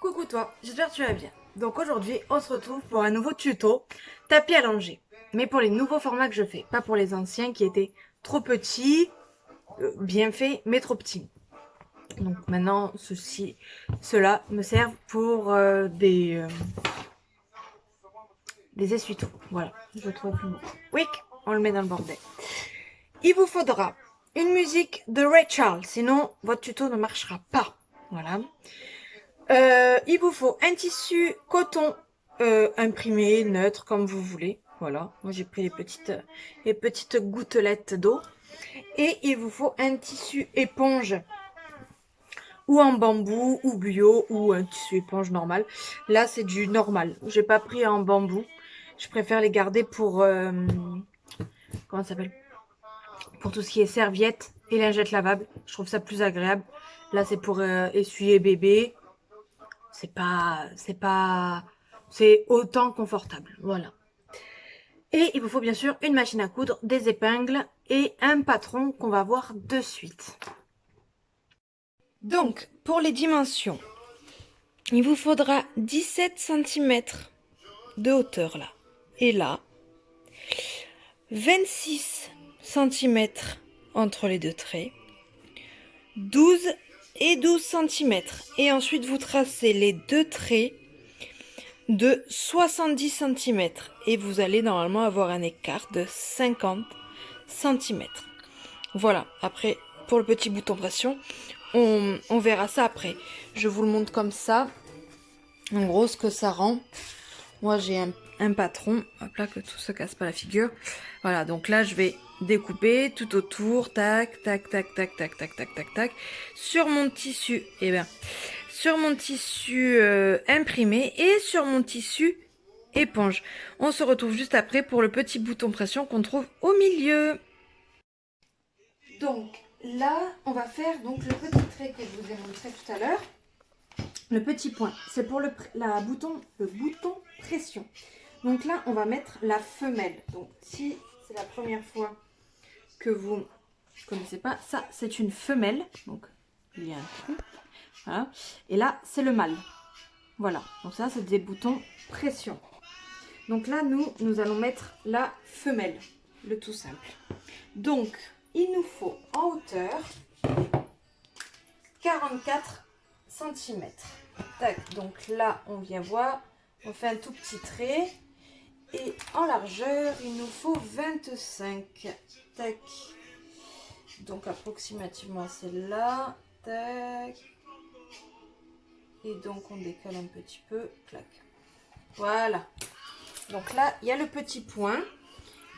Coucou toi, j'espère que tu vas bien. Donc aujourd'hui, on se retrouve pour un nouveau tuto tapis allongé. Mais pour les nouveaux formats que je fais, pas pour les anciens qui étaient trop petits, bien faits, mais trop petits. Donc maintenant, ceux-là me servent pour des essuie-tout. Voilà, je trouve plus beau. Oui, on le met dans le bordel. Il vous faudra une musique de Ray Charles, sinon votre tuto ne marchera pas. Voilà. Il vous faut un tissu coton imprimé, neutre, comme vous voulez. Voilà, moi j'ai pris les petites gouttelettes d'eau. Et il vous faut un tissu éponge, ou en bambou, ou bio, ou un tissu éponge normal. Là, c'est du normal. J'ai pas pris en bambou. Je préfère les garder pour... comment ça s'appelle? Pour tout ce qui est serviettes et lingettes lavables. Je trouve ça plus agréable. Là, c'est pour essuyer bébé. C'est autant confortable. Voilà. Et il vous faut bien sûr une machine à coudre, des épingles et un patron qu'on va voir de suite. Donc, pour les dimensions, il vous faudra 17 cm de hauteur là et là, 26 cm entre les deux traits, 12 et 12 cm. Et ensuite, vous tracez les deux traits de 70 cm. Et vous allez normalement avoir un écart de 50 cm. Voilà, après, pour le petit bouton pression, on verra ça après. Je vous le montre comme ça. En gros, ce que ça rend. Moi, j'ai un patron. Hop là, que tout se casse pas la figure. Voilà, donc là, je vais découper tout autour. Tac, tac, tac, tac, tac, tac, tac, tac, tac. Sur mon tissu, sur mon tissu imprimé et sur mon tissu éponge. On se retrouve juste après pour le petit bouton pression qu'on trouve au milieu. Donc là, on va faire donc le petit trait que je vous ai montré tout à l'heure. Le petit point, c'est pour le bouton pression. Donc là, on va mettre la femelle. Donc si c'est la première fois que vous ne connaissez pas, ça c'est une femelle. Donc il y a un trou. Voilà. Et là, c'est le mâle. Voilà. Donc ça, c'est des boutons pression. Donc là, nous allons mettre la femelle. Le tout simple. Donc, il nous faut en hauteur 44 cm. Tac, donc là, on vient voir, on fait un tout petit trait. Et en largeur, il nous faut 25. Tac. Donc approximativement, c'est là. Tac. Et donc, on décale un petit peu. Clac. Voilà. Donc là, il y a le petit point.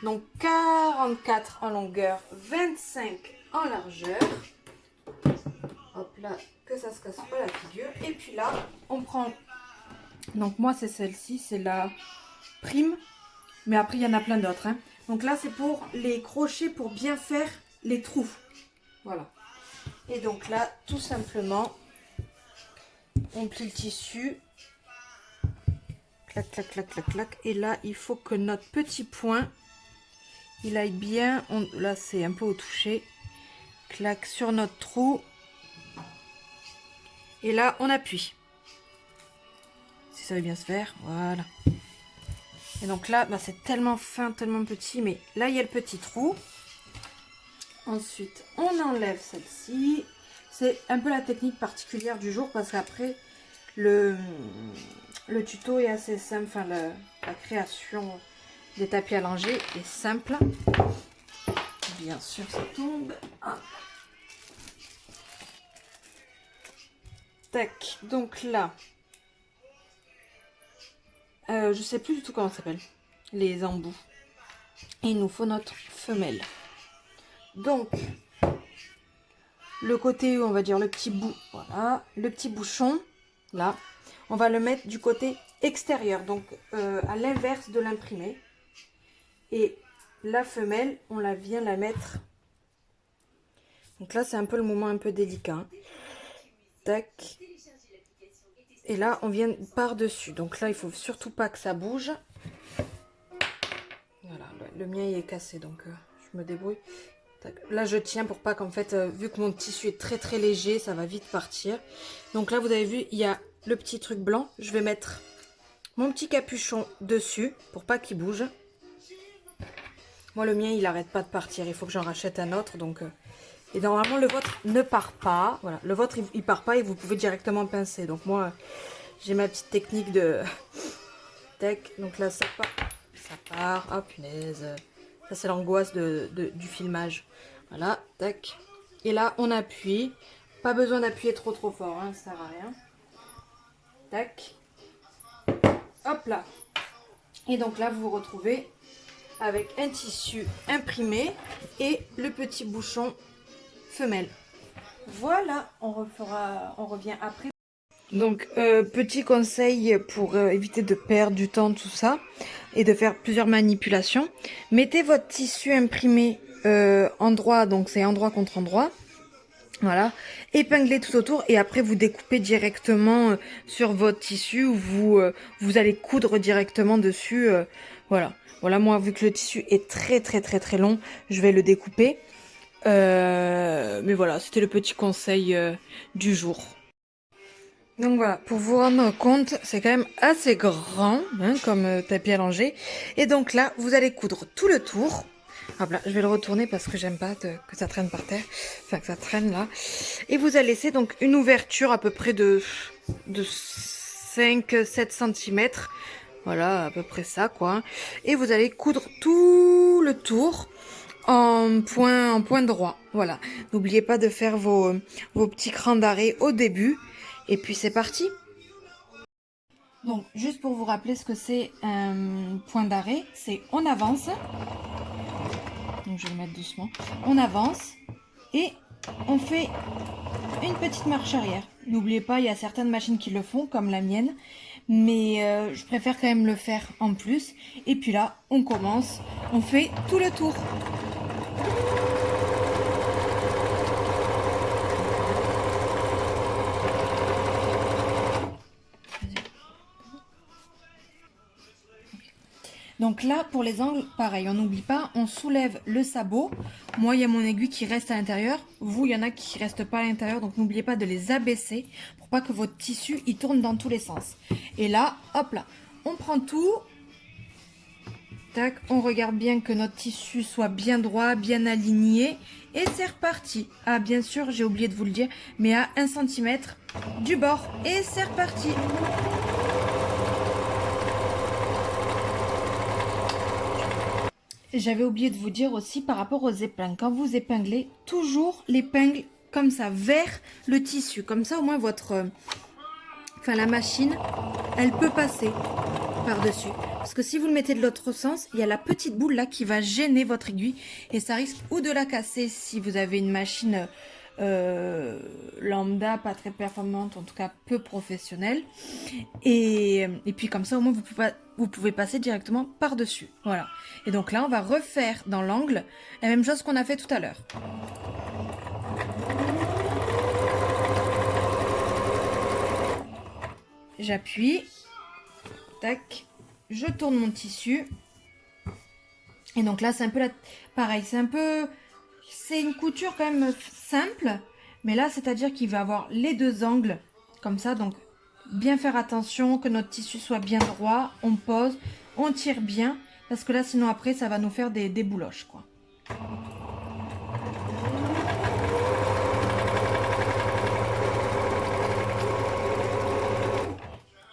Donc 44 en longueur, 25 en largeur. Hop là, que ça se casse pas la figure. Et puis là, on prend... Donc moi, c'est celle-ci, c'est la prime. Mais après, il y en a plein d'autres. Hein. Donc là, c'est pour les crochets, pour bien faire les trous. Voilà. Et donc là, tout simplement, on plie le tissu. Clac, clac, clac, clac, clac. Et là, il faut que notre petit point... il aille bien, là c'est un peu au toucher, claque sur notre trou, et là on appuie, si ça veut bien se faire, voilà. Et donc là, bah, c'est tellement fin, tellement petit, mais là il y a le petit trou. Ensuite, on enlève celle-ci, c'est un peu la technique particulière du jour, parce qu'après, le tuto est assez simple, enfin la création des tapis allongés est simple. Bien sûr, ça tombe. Ah. Tac, donc là, je sais plus du tout comment ça s'appelle, les embouts. Et il nous faut notre femelle. Donc, le côté, on va dire le petit bout, voilà, le petit bouchon, là, on va le mettre du côté extérieur, donc à l'inverse de l'imprimé. Et la femelle, on vient la mettre. Donc là, c'est un peu le moment un peu délicat. Tac. Et là, on vient par-dessus. Donc là, il faut surtout pas que ça bouge. Voilà, le mien il est cassé, donc je me débrouille. Tac. Là, je tiens pour pas qu'en fait, vu que mon tissu est très très léger, ça va vite partir. Donc là, vous avez vu, il y a le petit truc blanc, je vais mettre mon petit capuchon dessus pour pas qu'il bouge. Moi, le mien, il arrête pas de partir. Il faut que j'en rachète un autre. Donc, et normalement, le vôtre ne part pas. Voilà, le vôtre, il part pas et vous pouvez directement pincer. Donc, moi, j'ai ma petite technique de... Tac. Donc là, ça part. Ça part. Oh, punaise. Ça, c'est l'angoisse du filmage. Voilà, tac. Et là, on appuie. Pas besoin d'appuyer trop fort, hein, ça sert à rien. Tac. Hop là. Et donc là, vous vous retrouvez avec un tissu imprimé et le petit bouchon femelle. Voilà, on revient après. Donc, petit conseil pour éviter de perdre du temps, tout ça, et de faire plusieurs manipulations. Mettez votre tissu imprimé endroit, donc c'est endroit contre endroit. Voilà, épinglez tout autour et après vous découpez directement sur votre tissu ou vous allez coudre directement dessus. Voilà, moi vu que le tissu est très long, je vais le découper. Mais voilà, c'était le petit conseil du jour. Donc voilà, pour vous rendre compte, c'est quand même assez grand hein, comme tapis à langer. Et donc là, vous allez coudre tout le tour. Hop là, je vais le retourner parce que j'aime pas que ça traîne par terre. Enfin, que ça traîne là. Et vous allez laisser donc une ouverture à peu près de 5-7 cm. Voilà, à peu près ça quoi. Et vous allez coudre tout le tour en point droit. Voilà. N'oubliez pas de faire vos petits crans d'arrêt au début. Et puis c'est parti. Donc, juste pour vous rappeler ce que c'est un point d'arrêt, c'est on avance. Donc je vais le mettre doucement. On avance et on fait une petite marche arrière. N'oubliez pas, il y a certaines machines qui le font, comme la mienne. Mais je préfère quand même le faire en plus. Et puis là, on commence. On fait tout le tour. Donc là, pour les angles, pareil, on n'oublie pas, on soulève le sabot. Moi, il y a mon aiguille qui reste à l'intérieur. Vous, il y en a qui ne restent pas à l'intérieur. Donc, n'oubliez pas de les abaisser pour pas que votre tissu, il tourne dans tous les sens. Et là, hop là, on prend tout. Tac, on regarde bien que notre tissu soit bien droit, bien aligné. Et c'est reparti. Ah, bien sûr, j'ai oublié de vous le dire, mais à 1 cm du bord. Et c'est reparti. J'avais oublié de vous dire aussi par rapport aux épingles. Quand vous épinglez, toujours l'épingle comme ça, vers le tissu. Comme ça, au moins, la machine, elle peut passer par-dessus. Parce que si vous le mettez de l'autre sens, il y a la petite boule là qui va gêner votre aiguille. Et ça risque ou de la casser si vous avez une machine lambda, pas très performante, en tout cas peu professionnelle. Et puis comme ça, au moins, vous pouvez passer directement par-dessus. Voilà. Et donc là, on va refaire dans l'angle la même chose qu'on a fait tout à l'heure. J'appuie. Tac. Je tourne mon tissu. Et donc là, c'est un peu pareil. C'est une couture quand même simple. Mais là, c'est-à-dire qu'il va avoir les deux angles comme ça. Donc, bien faire attention que notre tissu soit bien droit. On pose, on tire bien. Parce que là, sinon après, ça va nous faire des bouloches, quoi.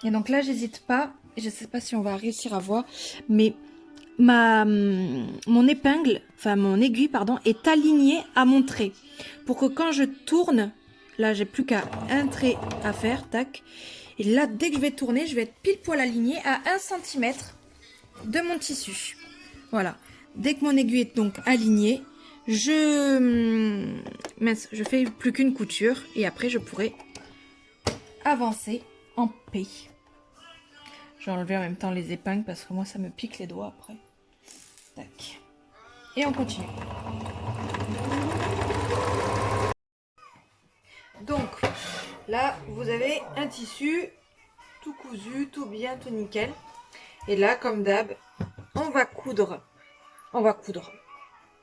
Et donc là, j'hésite pas. Je sais pas si on va réussir à voir. Mais mon épingle, enfin mon aiguille, pardon, est alignée à mon trait. Pour que quand je tourne, là, j'ai plus qu'à un trait à faire. Tac. Et là, dès que je vais tourner, je vais être pile poil alignée à 1 cm de mon tissu. Voilà. Dès que mon aiguille est donc alignée, je fais plus qu'une couture et après je pourrai avancer en P. Je vais enlever en même temps les épingles parce que moi ça me pique les doigts après. Tac. Et on continue. Donc là vous avez un tissu tout cousu, tout bien, tout nickel. Et là comme d'hab, on va coudre. Vous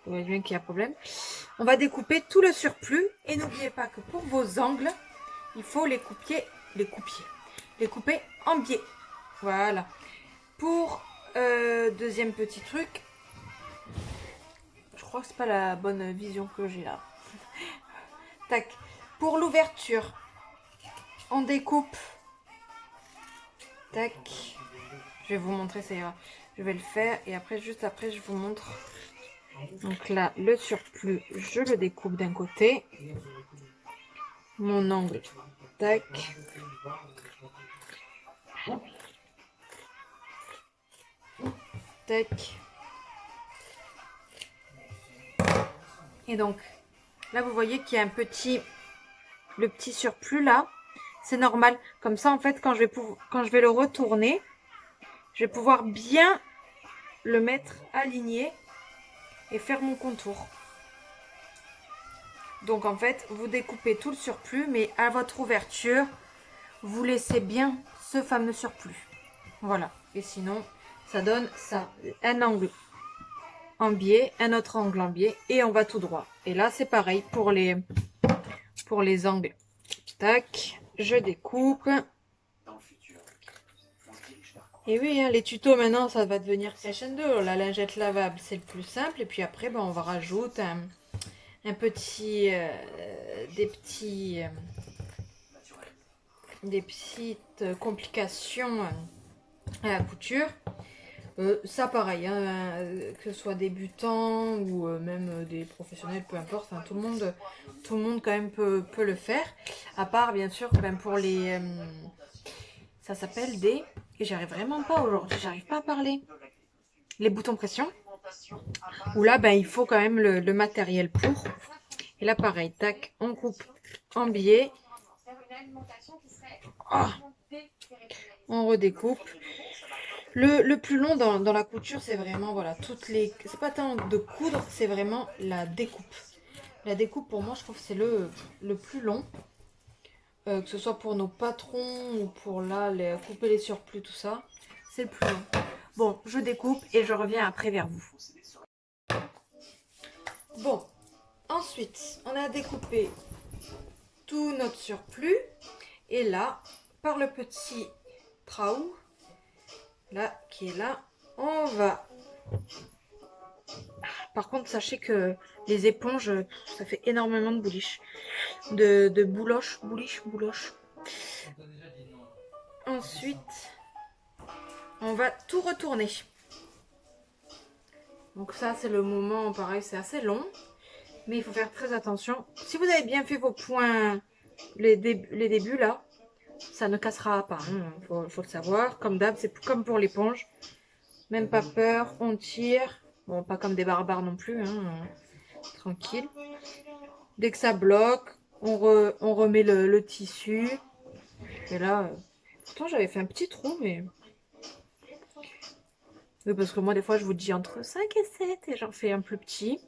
voyez bien qu'il y a un problème. On va découper tout le surplus. Et n'oubliez pas que pour vos angles, il faut les coupier. les couper en biais. Voilà. Pour deuxième petit truc, je crois que c'est pas la bonne vision que j'ai là. Tac. Pour l'ouverture, on découpe. Tac. Je vais vous montrer, ça ira. Je vais le faire et après, juste après, je vous montre. Donc là, le surplus, je le découpe d'un côté. Mon angle, tac. Tac. Et donc, là, vous voyez qu'il y a le petit surplus là. C'est normal. Comme ça, en fait, quand je vais le retourner, je vais pouvoir bien le mettre aligné et faire mon contour. Donc, en fait, vous découpez tout le surplus, mais à votre ouverture, vous laissez bien ce fameux surplus. Voilà. Et sinon, ça donne ça. Un angle en biais, un autre angle en biais, et on va tout droit. Et là, c'est pareil pour les angles. Tac, je découpe. Et oui, hein, les tutos maintenant, ça va devenir crescendo. La lingette lavable, c'est le plus simple. Et puis après, ben, on va rajouter des petites complications à la couture. Ça pareil, hein, que ce soit débutant ou même des professionnels, peu importe, hein, tout le monde quand même peut le faire. À part bien sûr ben, pour les... ça s'appelle des... Et j'arrive vraiment pas aujourd'hui, j'arrive pas à parler. Les boutons pression. Où là, ben, il faut quand même le matériel pour. Et là pareil, tac, on coupe en biais. Oh, on redécoupe. Le plus long dans la couture, c'est vraiment, voilà, c'est pas tant de coudre, c'est vraiment la découpe. La découpe, pour moi, je trouve que c'est le plus long. Que ce soit pour nos patrons ou pour là, couper les surplus, tout ça. C'est le plus long. Bon, je découpe et je reviens après vers vous. Bon, ensuite, on a découpé tout notre surplus. Et là, par le petit trou, là, qui est là, on va... Par contre, sachez que les éponges, ça fait énormément de bouliches. De bouloches. Ensuite, on va tout retourner. Donc ça, c'est le moment, pareil, c'est assez long. Mais il faut faire très attention. Si vous avez bien fait vos points, les débuts là, ça ne cassera pas. Hein, faut le savoir. Comme d'hab, c'est comme pour l'éponge. Même pas peur, on tire. Bon, pas comme des barbares non plus. Hein, tranquille. Dès que ça bloque, on remet le tissu. Et là, pourtant j'avais fait un petit trou, mais... Oui, parce que moi, des fois, je vous dis entre 5 et 7 et j'en fais un plus petit.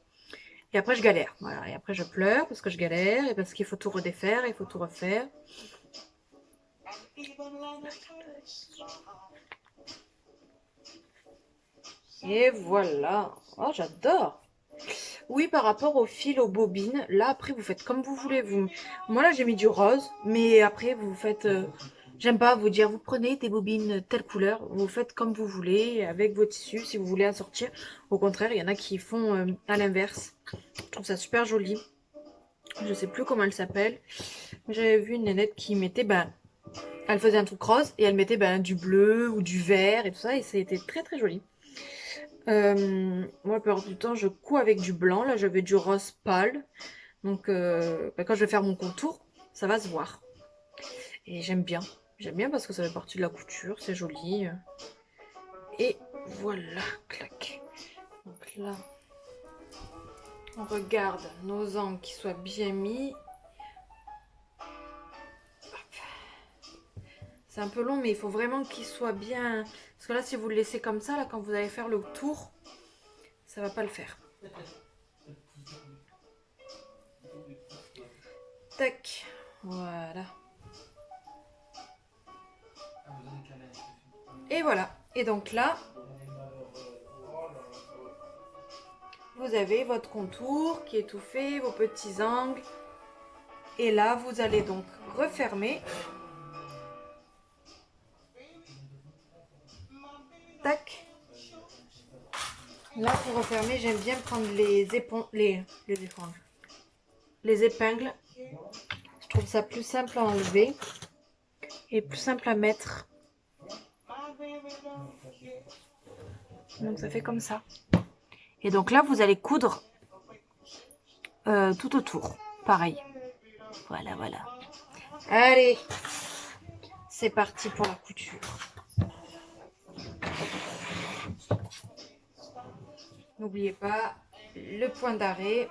Et après, je galère. Voilà. Et après, je pleure parce que je galère et parce qu'il faut tout redéfaire, il faut tout refaire. Et voilà. Oh, j'adore. Oui, par rapport au fil, aux bobines, là, après, vous faites comme vous voulez. Moi, là, j'ai mis du rose, mais après, vous faites... J'aime pas vous dire, vous prenez des bobines telle couleur, vous faites comme vous voulez, avec vos tissus, si vous voulez assortir. Au contraire, il y en a qui font à l'inverse. Je trouve ça super joli. Je sais plus comment elle s'appelle. J'avais vu une nénette qui mettait, elle faisait un truc rose et elle mettait du bleu ou du vert et tout ça. Et c'était très très joli. Moi, la plupart du temps, je couds avec du blanc. Là, j'avais du rose pâle. Donc, quand je vais faire mon contour, ça va se voir. Et j'aime bien. J'aime bien parce que ça fait partie de la couture. C'est joli. Et voilà, clac. Donc là, on regarde nos angles qui soient bien mis. C'est un peu long, mais il faut vraiment qu'il soit bien... Parce que là, si vous le laissez comme ça, là, quand vous allez faire le tour, ça va pas le faire. Tac. Voilà. Et voilà. Et donc là, vous avez votre contour qui est tout fait, vos petits angles. Et là, vous allez donc refermer. Là, pour refermer, j'aime bien prendre les épingles. Je trouve ça plus simple à enlever et plus simple à mettre. Donc ça fait comme ça. Et donc là, vous allez coudre tout autour. Pareil. Voilà, voilà. Allez, c'est parti pour la couture. N'oubliez pas le point d'arrêt.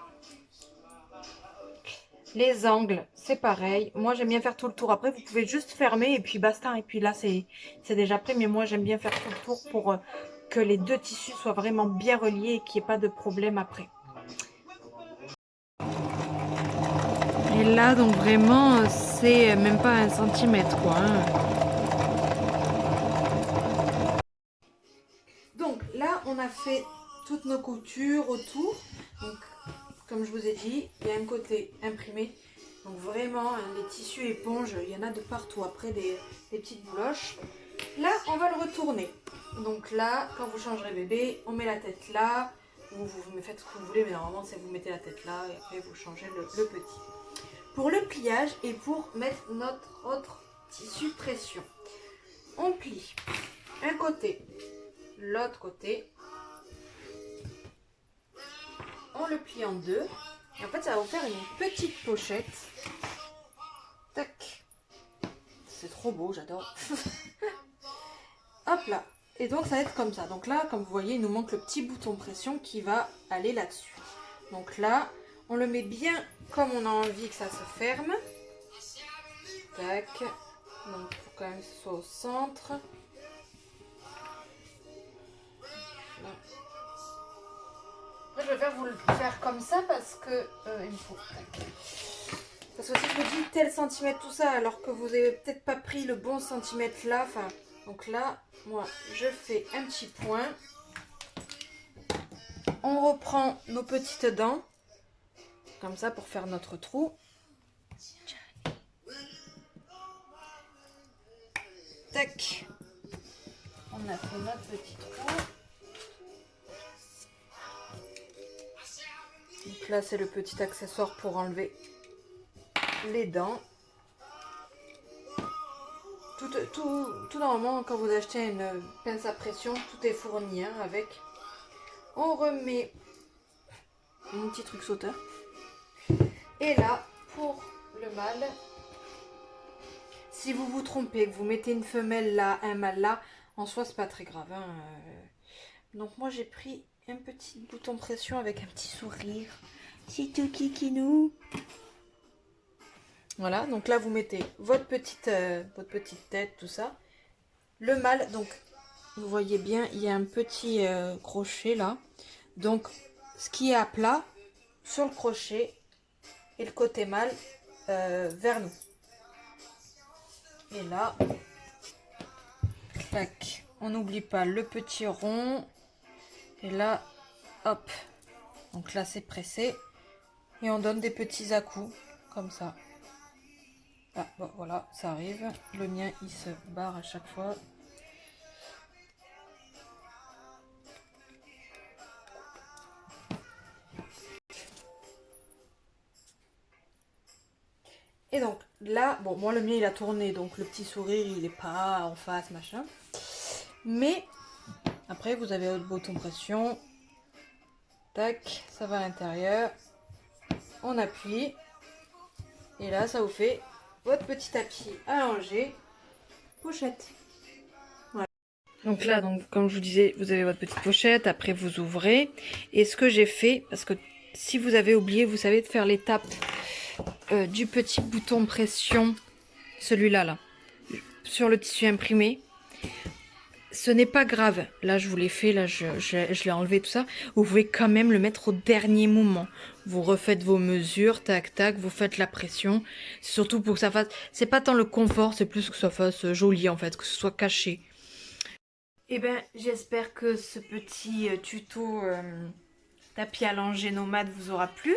Les angles, c'est pareil. Moi, j'aime bien faire tout le tour. Après, vous pouvez juste fermer et puis basta. Et puis là, c'est déjà prêt. Mais moi, j'aime bien faire tout le tour pour que les deux tissus soient vraiment bien reliés et qu'il n'y ait pas de problème après. Et là, donc vraiment, c'est même pas 1 centimètre, quoi. Hein. Donc là, on a fait toutes nos coutures autour. Donc, comme je vous ai dit, il y a un côté imprimé. Donc vraiment, hein, les tissus éponges, il y en a de partout. Après, des petites bouloches. Là, on va le retourner. Donc là, quand vous changerez bébé, on met la tête là. Ou vous faites ce que vous voulez, mais normalement, c'est vous mettez la tête là et après, vous changez le petit. Pour le pliage et pour mettre notre autre tissu pression, on plie un côté, l'autre côté. On le plie en deux. Et en fait, ça va vous faire une petite pochette. Tac. C'est trop beau, j'adore. Hop là. Et donc, ça va être comme ça. Donc là, comme vous voyez, il nous manque le petit bouton pression qui va aller là-dessus. Donc là, on le met bien comme on a envie que ça se ferme. Tac. Donc, il faut quand même que ce soit au centre. Là. Après, je vais vous le faire comme ça parce que il me faut. Parce que si je vous dis tel centimètre tout ça, alors que vous n'avez peut-être pas pris le bon centimètre là, enfin, donc là, moi, je fais un petit point. On reprend nos petites dents, comme ça pour faire notre trou. Tac. On a fait notre petit trou. Donc là, c'est le petit accessoire pour enlever les dents. Tout normalement, quand vous achetez une pince à pression, tout est fourni hein, avec. On remet un petit truc sauteur. Et là, pour le mâle, si vous vous trompez, que vous mettez une femelle là, un mâle là, en soi, c'est pas très grave. Hein. Donc moi, j'ai pris un petit bouton pression avec un petit sourire. C'est tout kikinou. Voilà, donc là, vous mettez votre petite tête, tout ça. Le mâle, donc, vous voyez bien, il y a un petit crochet là. Donc, ce qui est à plat, sur le crochet, et le côté mâle vers nous. Et là, tac, on n'oublie pas le petit rond. Et là, hop. Donc là, c'est pressé. Et on donne des petits à-coups, comme ça. Ah, bon, voilà, ça arrive. Le mien, il se barre à chaque fois. Et donc là, bon, moi le mien il a tourné, donc le petit sourire il est pas en face, machin. Mais après vous avez votre bouton pression. Tac, ça va à l'intérieur. On appuie. Et là, ça vous fait votre petit tapis allongé. Pochette. Voilà. Donc là, donc, comme je vous disais, vous avez votre petite pochette. Après, vous ouvrez. Et ce que j'ai fait, parce que si vous avez oublié, vous savez, de faire l'étape du petit bouton pression, celui-là, là, sur le tissu imprimé. Ce n'est pas grave. Là, je vous l'ai fait. Là, je l'ai enlevé, tout ça. Vous pouvez quand même le mettre au dernier moment. Vous refaites vos mesures, tac, tac. Vous faites la pression. C'est surtout pour que ça fasse... C'est pas tant le confort, c'est plus que ça fasse joli, en fait. Que ce soit caché. Eh bien, j'espère que ce petit tuto tapis allongé nomade vous aura plu.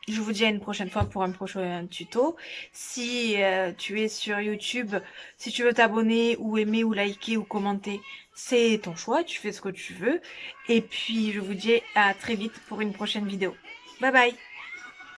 Je vous dis à une prochaine fois pour un prochain tuto. Si tu es sur YouTube, si tu veux t'abonner ou aimer ou liker ou commenter, c'est ton choix, tu fais ce que tu veux. Et puis je vous dis à très vite pour une prochaine vidéo. Bye bye!